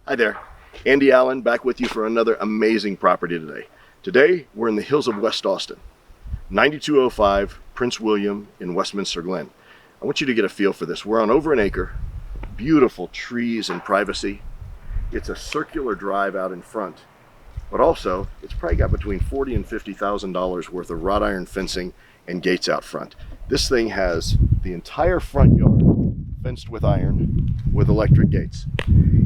Hi there, Andy Allen back with you for another amazing property today. Today we're in the hills of West Austin, 9205 Prince William in Westminster Glen. I want you to get a feel for this. We're on over an acre, beautiful trees and privacy. It's a circular drive out in front, but also it's probably got between $40,000 and $50,000 worth of wrought iron fencing and gates out front. This thing has the entire front yard fenced with iron with electric gates.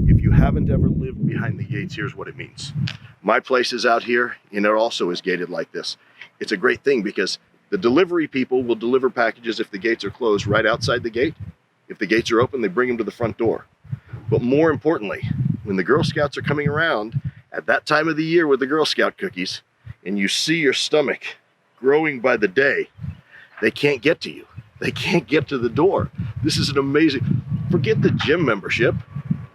If you haven't ever lived behind the gates, here's what it means. My place is out here and it also is gated like this. It's a great thing because the delivery people will deliver packages if the gates are closed right outside the gate. If the gates are open, they bring them to the front door. But more importantly, when the Girl Scouts are coming around at that time of the year with the Girl Scout cookies and you see your stomach growing by the day, they can't get to you. They can't get to the door. This is an amazing, forget the gym membership.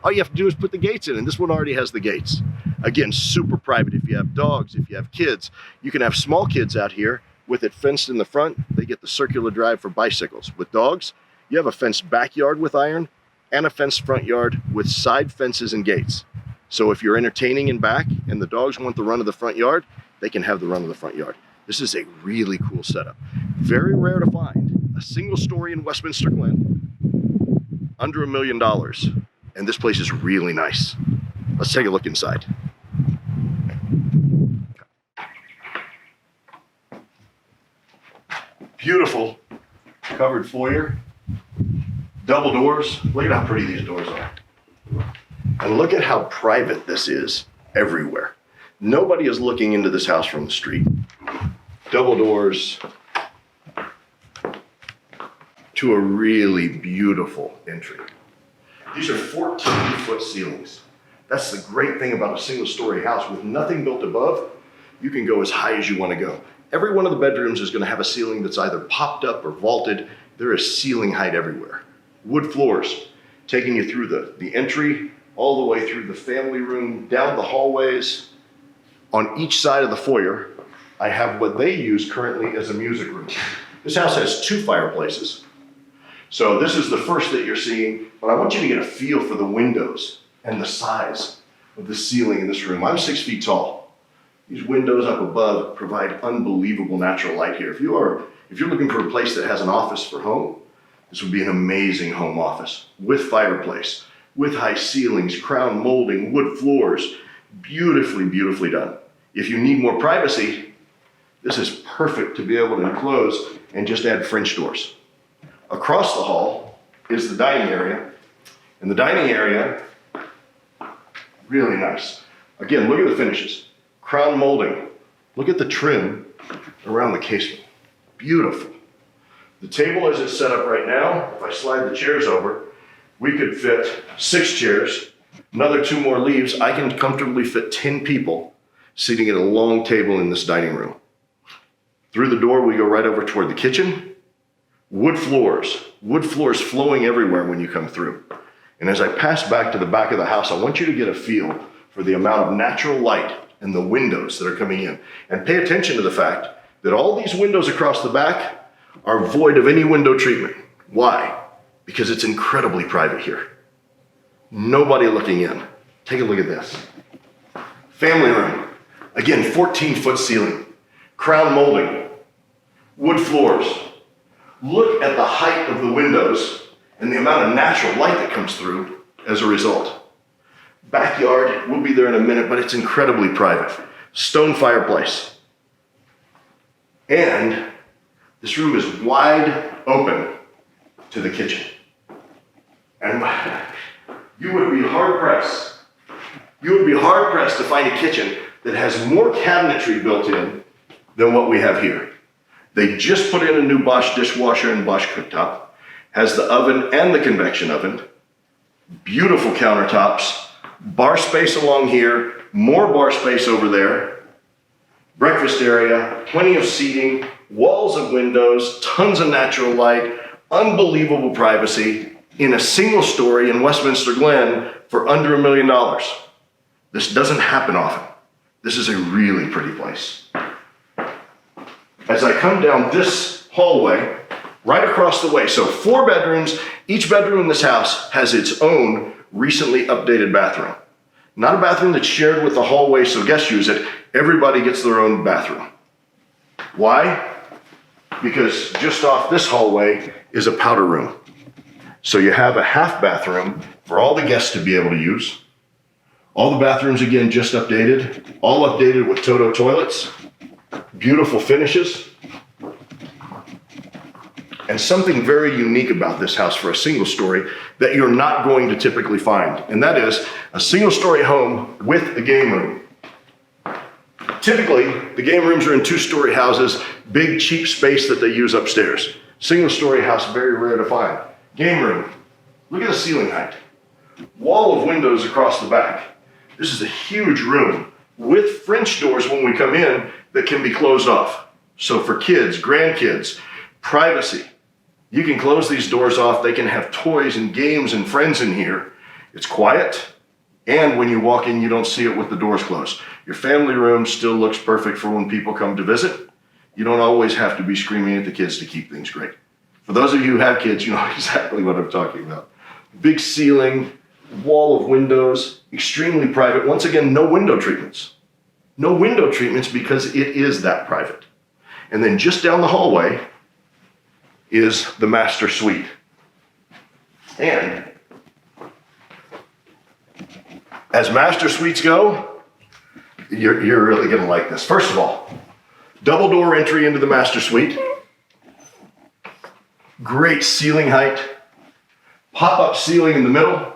All you have to do is put the gates in, and this one already has the gates. Again, super private. If you have dogs, if you have kids, you can have small kids out here with it fenced in the front. They get the circular drive for bicycles. With dogs, you have a fenced backyard with iron and a fenced front yard with side fences and gates. So if you're entertaining in back and the dogs want the run of the front yard, they can have the run of the front yard. This is a really cool setup. Very rare to find a single story in Westminster Glen under $1 million. And this place is really nice. Let's take a look inside. Beautiful covered foyer, double doors. Look at how pretty these doors are. And look at how private this is everywhere. Nobody is looking into this house from the street. Double doors to a really beautiful entry. These are 14-foot ceilings. That's the great thing about a single-story house. With nothing built above, you can go as high as you want to go. Every one of the bedrooms is going to have a ceiling that's either popped up or vaulted. There is ceiling height everywhere. Wood floors, taking you through the entry, all the way through the family room, down the hallways. On each side of the foyer, I have what they use currently as a music room. This house has 2 fireplaces. So this is the first that you're seeing, but I want you to get a feel for the windows and the size of the ceiling in this room. I'm 6 feet tall. These windows up above provide unbelievable natural light here. If you're looking for a place that has an office for home, this would be an amazing home office with fireplace, with high ceilings, crown molding, wood floors, beautifully, beautifully done. If you need more privacy, this is perfect to be able to enclose and just add French doors. Across the hall is the dining area, and the dining area, really nice. Again, look at the finishes. Crown molding. Look at the trim around the casement. Beautiful. The table as it's set up right now, if I slide the chairs over, we could fit 6 chairs, another 2 more leaves. I can comfortably fit 10 people sitting at a long table in this dining room. Through the door, we go right over toward the kitchen. Wood floors flowing everywhere when you come through. And as I pass back to the back of the house, I want you to get a feel for the amount of natural light and the windows that are coming in. And pay attention to the fact that all these windows across the back are void of any window treatment. Why? Because it's incredibly private here. Nobody looking in. Take a look at this. Family room. Again, 14-foot ceiling. Crown molding. Wood floors. Look at the height of the windows and the amount of natural light that comes through as a result. Backyard, we'll be there in a minute, but it's incredibly private. Stone fireplace. And this room is wide open to the kitchen. And you would be hard pressed to find a kitchen that has more cabinetry built in than what we have here. They just put in a new Bosch dishwasher and Bosch cooktop. Has the oven and the convection oven. Beautiful countertops. Bar space along here. More bar space over there. Breakfast area. Plenty of seating. Walls of windows. Tons of natural light. Unbelievable privacy. In a single story in Westminster Glen for under $1 million. This doesn't happen often. This is a really pretty place. As I come down this hallway, right across the way, so 4 bedrooms, each bedroom in this house has its own recently updated bathroom. Not a bathroom that's shared with the hallway so guests use it. Everybody gets their own bathroom. Why? Because just off this hallway is a powder room. So you have a half bathroom for all the guests to be able to use. All the bathrooms, again, just updated. All updated with Toto toilets. Beautiful finishes. And something very unique about this house for a single story that you're not going to typically find. And that is a single story home with a game room. Typically, the game rooms are in 2-story houses, big cheap space that they use upstairs. Single story house, very rare to find. Game room, look at the ceiling height. Wall of windows across the back. This is a huge room with French doors when we come in that can be closed off. So for kids, grandkids, privacy. You can close these doors off. They can have toys and games and friends in here. It's quiet. And when you walk in, you don't see it with the doors closed. Your family room still looks perfect for when people come to visit. You don't always have to be screaming at the kids to keep things great. For those of you who have kids, you know exactly what I'm talking about. Big ceiling, wall of windows, extremely private. Once again, no window treatments. No window treatments because it is that private. And then just down the hallway is the master suite. And as master suites go, you're really gonna like this. First of all, double door entry into the master suite. Great ceiling height. Pop-up ceiling in the middle.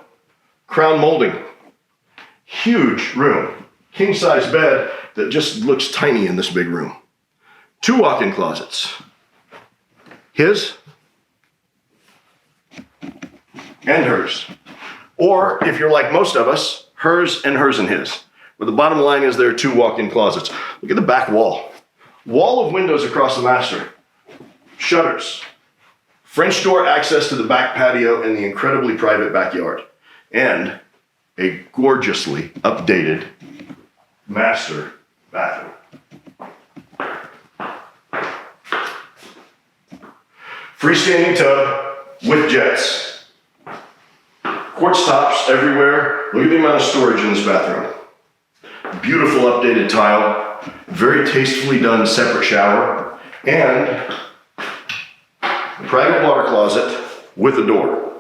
Crown molding. Huge room. King-size bed that just looks tiny in this big room. 2 walk-in closets. His and hers. Or if you're like most of us, hers and his. Where the bottom line is there are 2 walk-in closets. Look at the back wall. Wall of windows across the master. Shutters. French door access to the back patio and the incredibly private backyard. And a gorgeously updated master bathroom. Freestanding tub with jets. Quartz tops everywhere. Look at the amount of storage in this bathroom. Beautiful updated tile. Very tastefully done separate shower. And a private water closet with a door.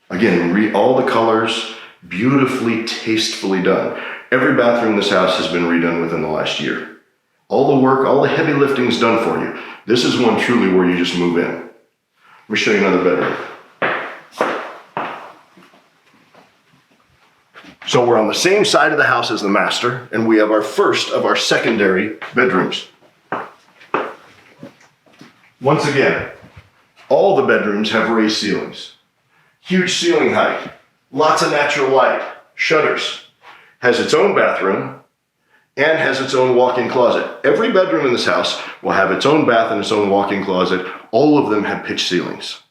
Again, all the colors, beautifully, tastefully done. Every bathroom in this house has been redone within the last year. All the work, all the heavy lifting is done for you. This is one truly where you just move in. Let me show you another bedroom. So we're on the same side of the house as the master, and we have our first of our secondary bedrooms. Once again, all the bedrooms have raised ceilings. Huge ceiling height, lots of natural light, shutters, has its own bathroom, and has its own walk-in closet. Every bedroom in this house will have its own bath and its own walk-in closet. All of them have pitched ceilings.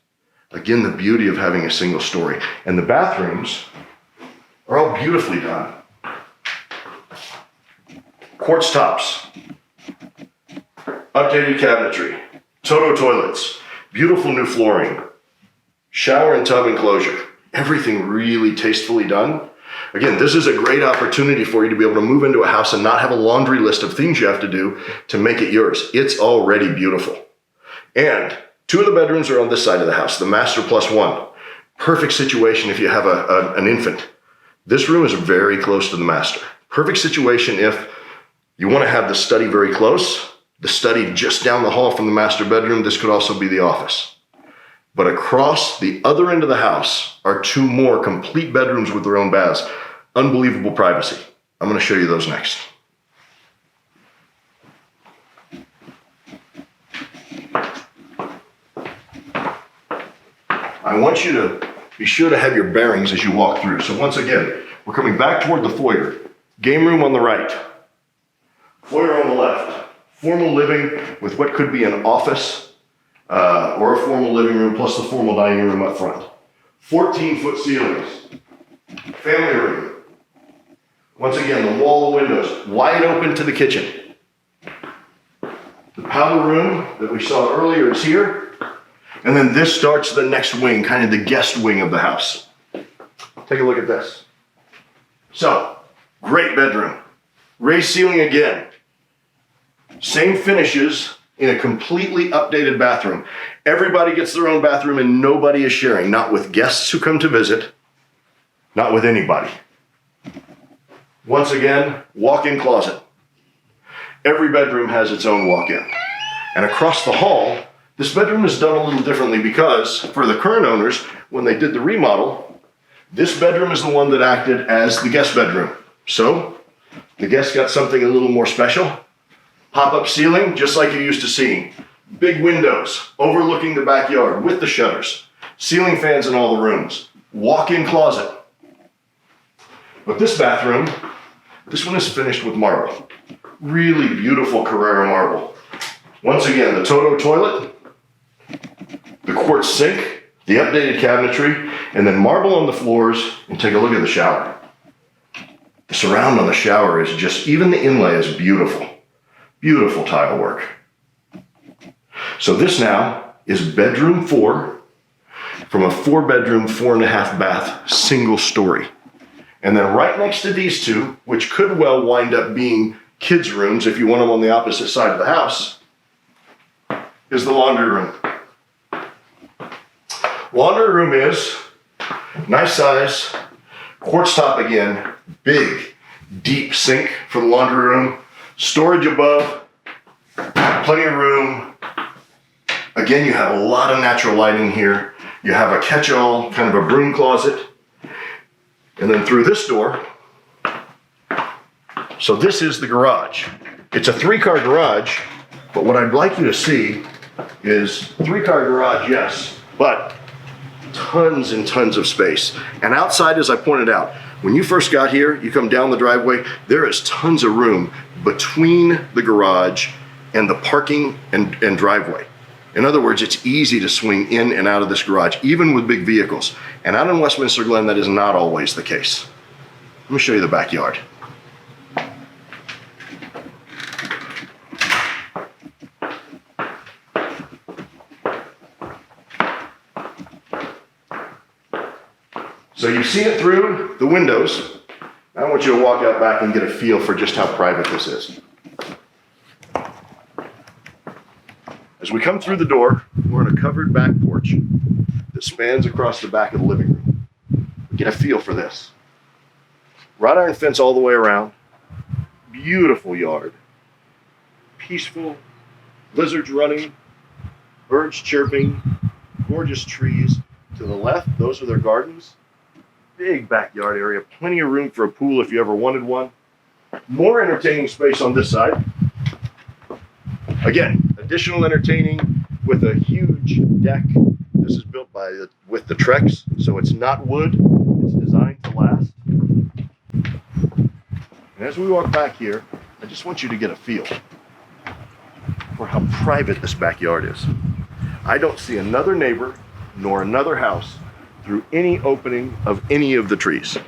Again, the beauty of having a single story. And the bathrooms are all beautifully done. Quartz tops, updated cabinetry, Toto toilets, beautiful new flooring, shower and tub enclosure. Everything really tastefully done. Again, this is a great opportunity for you to be able to move into a house and not have a laundry list of things you have to do to make it yours. It's already beautiful. And 2 of the bedrooms are on this side of the house, the master plus 1. Perfect situation if you have an infant. This room is very close to the master. Perfect situation if you want to have the study very close, the study just down the hall from the master bedroom. This could also be the office. But across the other end of the house are 2 more complete bedrooms with their own baths. Unbelievable privacy. I'm going to show you those next. I want you to be sure to have your bearings as you walk through. So once again, we're coming back toward the foyer. Game room on the right. Foyer on the left. Formal living with what could be an office or a formal living room plus the formal dining room up front. 14-foot ceilings. Family room. Once again, the wall of windows wide open to the kitchen. The powder room that we saw earlier is here. And then this starts the next wing, kind of the guest wing of the house. Take a look at this. So, great bedroom. Raised ceiling again. Same finishes in a completely updated bathroom. Everybody gets their own bathroom and nobody is sharing. Not with guests who come to visit, not with anybody. Once again, walk-in closet. Every bedroom has its own walk-in. And across the hall, this bedroom is done a little differently because for the current owners, when they did the remodel, this bedroom is the one that acted as the guest bedroom. So the guests got something a little more special. Pop-up ceiling, just like you're used to seeing. Big windows overlooking the backyard with the shutters. Ceiling fans in all the rooms. Walk-in closet. But this bathroom, this one is finished with marble. Really beautiful Carrara marble. Once again, the Toto toilet, the quartz sink, the updated cabinetry, and then marble on the floors, and take a look at the shower. The surround on the shower is just, even the inlay is beautiful. Beautiful tile work. So this now is bedroom 4 from a 4-bedroom, 4.5 bath, single story. And then right next to these two, which could well wind up being kids' rooms if you want them on the opposite side of the house, is the laundry room. Laundry room is nice size, quartz top again, big, deep sink for the laundry room, storage above, plenty of room. Again, you have a lot of natural lighting here. You have a catch-all, kind of a broom closet. And then through this door, so this is the garage. It's a 3-car garage, but what I'd like you to see is 3-car garage, yes, but tons and tons of space. And outside, as I pointed out, when you first got here, you come down the driveway, there is tons of room between the garage and the parking and driveway. In other words, it's easy to swing in and out of this garage, even with big vehicles. And out in Westminster Glen, that is not always the case. Let me show you the backyard. So you've seen it through the windows. I want you to walk out back and get a feel for just how private this is. As we come through the door, we're on a covered back porch that spans across the back of the living room. Get a feel for this. Wrought iron fence all the way around. Beautiful yard. Peaceful. Lizards running. Birds chirping. Gorgeous trees. To the left, those are their gardens. Big backyard area. Plenty of room for a pool if you ever wanted one. More entertaining space on this side. Again, additional entertaining with a huge deck. This is built with the Trex, so it's not wood. It's designed to last. And as we walk back here, I just want you to get a feel for how private this backyard is. I don't see another neighbor nor another house through any opening of any of the trees.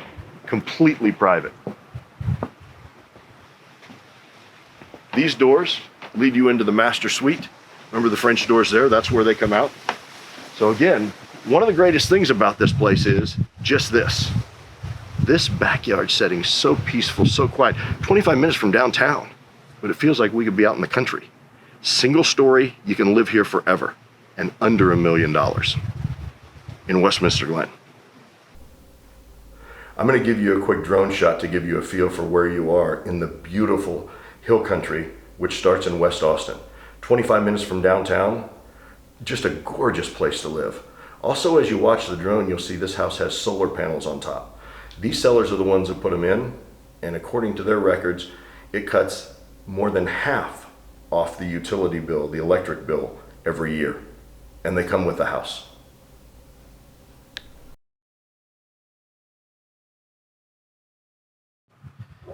Completely private. These doors lead you into the master suite. Remember the French doors there? That's where they come out. So again, one of the greatest things about this place is just this. This backyard setting is so peaceful, so quiet. 25 minutes from downtown, but it feels like we could be out in the country. Single story, you can live here forever, and under $1 million in Westminster Glen. I'm going to give you a quick drone shot to give you a feel for where you are in the beautiful hill country, which starts in West Austin. 25 minutes from downtown, just a gorgeous place to live. Also, as you watch the drone, you'll see this house has solar panels on top. These sellers are the ones that put them in, and according to their records, it cuts more than half off the utility bill, the electric bill, every year. And they come with the house.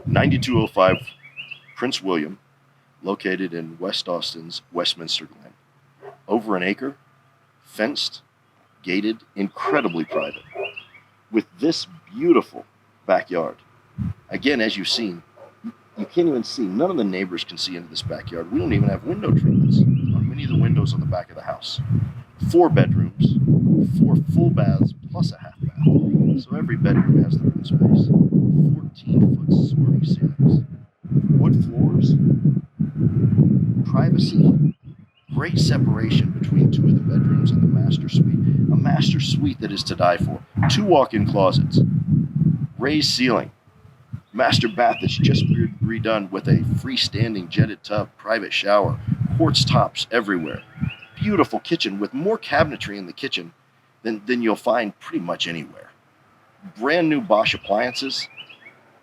(9205) Prince William, located in West Austin's Westminster Glen. Over an acre, fenced, gated, incredibly private, with this beautiful backyard. Again, as you've seen, you can't even see, none of the neighbors can see into this backyard. We don't even have window treatments on many of the windows on the back of the house. 4 bedrooms, 4 full baths plus a half bath. So every bedroom has their own space. 14-foot soaring ceilings. Wood floors. Privacy. Great separation between two of the bedrooms and the master suite. A master suite that is to die for. 2 walk-in closets. Raised ceiling. Master bath that's just redone with a freestanding jetted tub, private shower, quartz tops everywhere. Beautiful kitchen with more cabinetry in the kitchen than you'll find pretty much anywhere. Brand new Bosch appliances.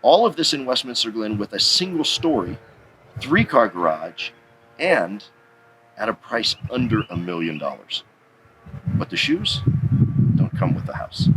All of this in Westminster Glen with a single story, 3-car garage, and at a price under $1 million. But the shoes don't come with the house.